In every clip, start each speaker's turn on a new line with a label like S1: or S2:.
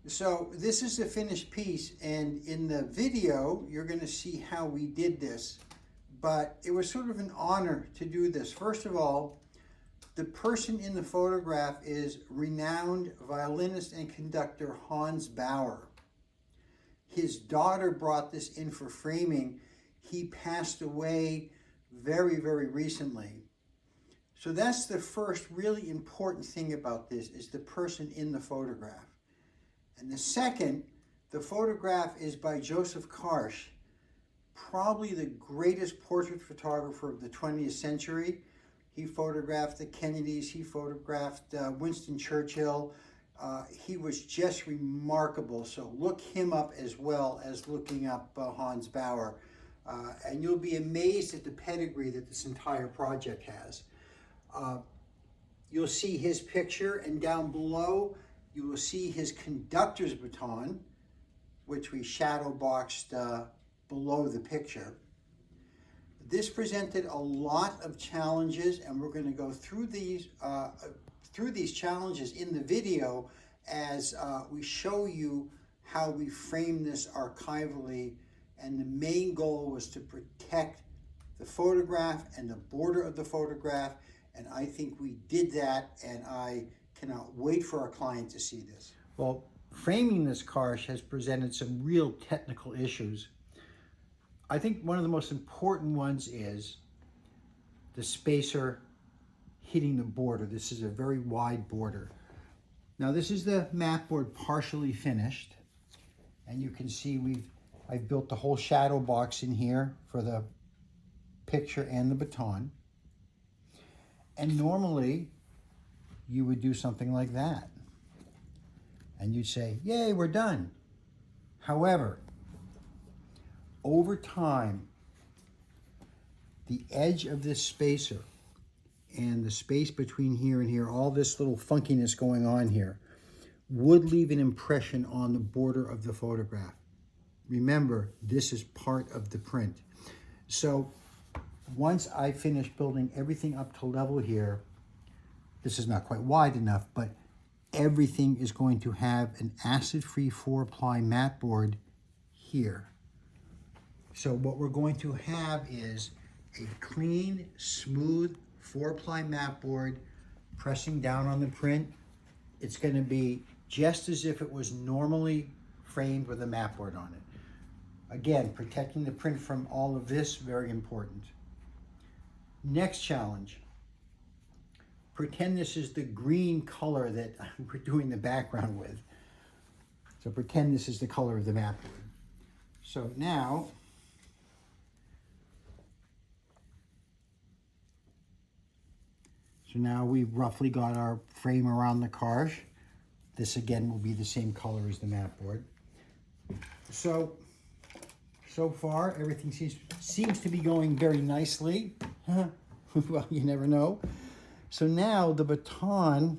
S1: So this is a finished piece, and in the video, you're gonna see how we did this. But it was sort of an honor to do this. First of all, the person in the photograph is renowned violinist and conductor Bauer. His daughter brought this in for framing. He passed away very, very recently. So that's the first really important thing about this, is the person in the photograph. And the second, the photograph is by Yousuf Karsh, probably the greatest portrait photographer of the 20th century. He photographed the Kennedys, he photographed Winston Churchill. He was just remarkable. So look him up as well as looking up Bauer. And you'll be amazed at the pedigree that this entire project has. You'll see his picture, and down below you will see his conductor's baton, which we shadow boxed below the picture. This presented a lot of challenges, and we're going to go through these challenges in the video as we show you how we frame this archivally. And the main goal was to protect the photograph and the border of the photograph, and I think we did that, and I cannot wait for our client to see this. Well, framing this Karsh has presented some real technical issues. I think one of the most important ones is the spacer hitting the border. This is a very wide border. Now this is the mat board partially finished, and you can see I've built the whole shadow box in here for the picture and the baton. And normally you would do something like that, and you'd say, yay, we're done. However, over time, the edge of this spacer and the space between here and here, all this little funkiness going on here, would leave an impression on the border of the photograph. Remember, this is part of the print. So once I finish building everything up to level here, this is not quite wide enough, but everything is going to have an acid-free 4-ply mat board here. So what we're going to have is a clean, smooth 4-ply mat board pressing down on the print. It's going to be just as if it was normally framed with a mat board on it. Again, protecting the print from all of this, very important. Next challenge. Pretend this is the green color that we're doing the background with. So pretend this is the color of the mat board. So now, we've roughly got our frame around the Karsh. This again will be the same color as the mat board. So far everything seems to be going very nicely. Well, you never know. So now the baton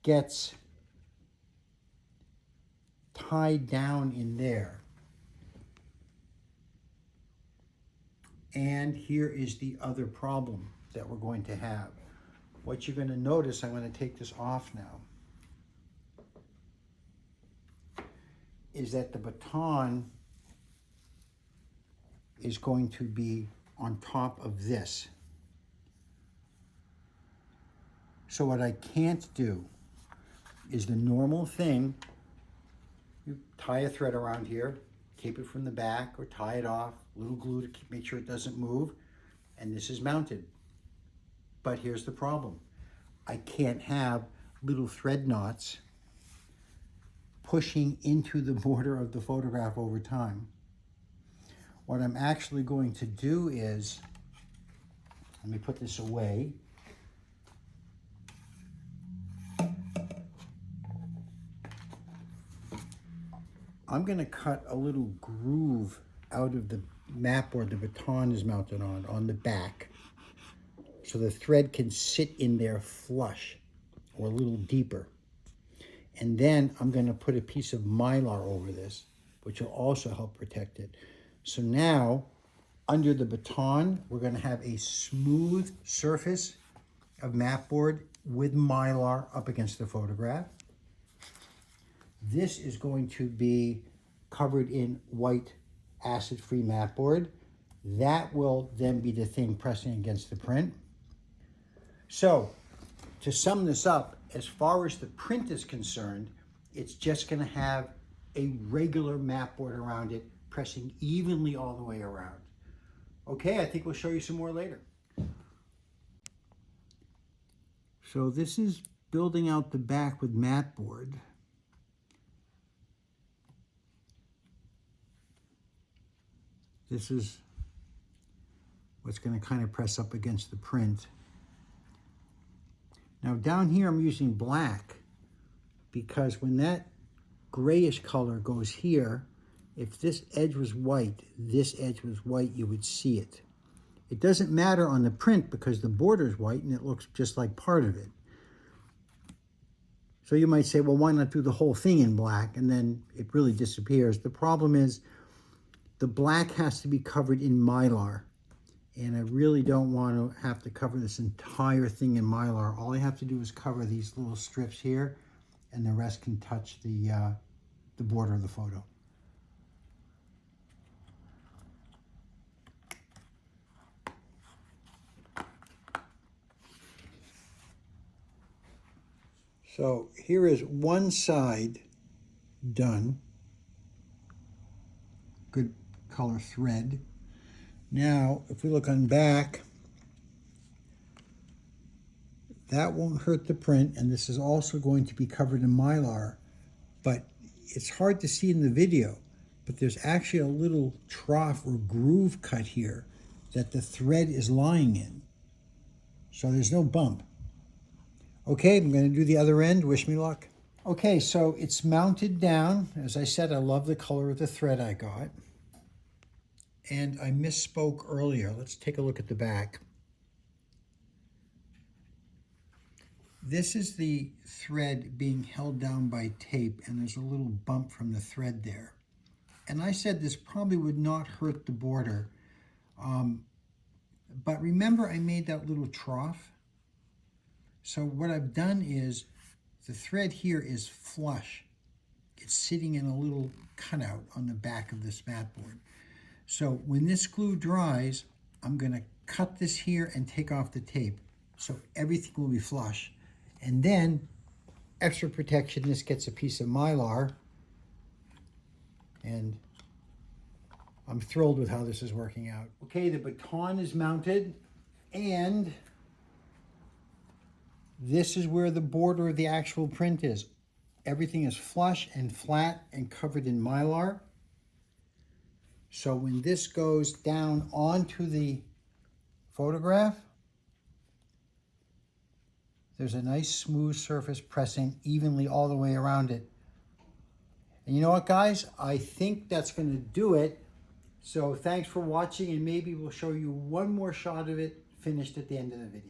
S1: gets tied down in there. And here is the other problem that we're going to have. What you're going to notice, I'm going to take this off now, is that the baton is going to be on top of this. So what I can't do is the normal thing. You tie a thread around here, tape it from the back, or tie it off, little glue to make sure it doesn't move, and this is mounted. But here's the problem. I can't have little thread knots pushing into the border of the photograph over time. What I'm actually going to do is, let me put this away. I'm going to cut a little groove out of the mat board the baton is mounted on the back, so the thread can sit in there flush or a little deeper. And then I'm going to put a piece of mylar over this, which will also help protect it. So now, under the baton, we're going to have a smooth surface of mat board with mylar up against the photograph. This is going to be covered in white acid-free mat board. That will then be the thing pressing against the print. So, to sum this up, as far as the print is concerned, it's just going to have a regular mat board around it, pressing evenly all the way around. Okay, I think we'll show you some more later. So this is building out the back with mat board. This is what's going to kind of press up against the print. Now down here I'm using black because when that grayish color goes here, if this edge was white, this edge was white, you would see it. It doesn't matter on the print because the border is white and it looks just like part of it. So you might say, well, why not do the whole thing in black? And then it really disappears. The problem is the black has to be covered in Mylar. And I really don't want to have to cover this entire thing in Mylar. All I have to do is cover these little strips here, and the rest can touch the border of the photo. So here is one side done. Good color thread. Now, if we look on back, that won't hurt the print, and this is also going to be covered in Mylar, but it's hard to see in the video, but there's actually a little trough or groove cut here that the thread is lying in. So there's no bump. Okay, I'm going to do the other end. Wish me luck. Okay, so it's mounted down. As I said, I love the color of the thread I got. And I misspoke earlier. Let's take a look at the back. This is the thread being held down by tape, and there's a little bump from the thread there. And I said this probably would not hurt the border. But remember I made that little trough? So what I've done is the thread here is flush. It's sitting in a little cutout on the back of this mat board. So when this glue dries, I'm going to cut this here and take off the tape. So everything will be flush. And then, extra protection, this gets a piece of Mylar. And I'm thrilled with how this is working out. Okay, the baton is mounted, and this is where the border of the actual print is. Everything is flush and flat and covered in Mylar. So when this goes down onto the photograph, there's a nice smooth surface pressing evenly all the way around it. And you know what, guys? I think that's going to do it. So thanks for watching, and maybe we'll show you one more shot of it finished at the end of the video.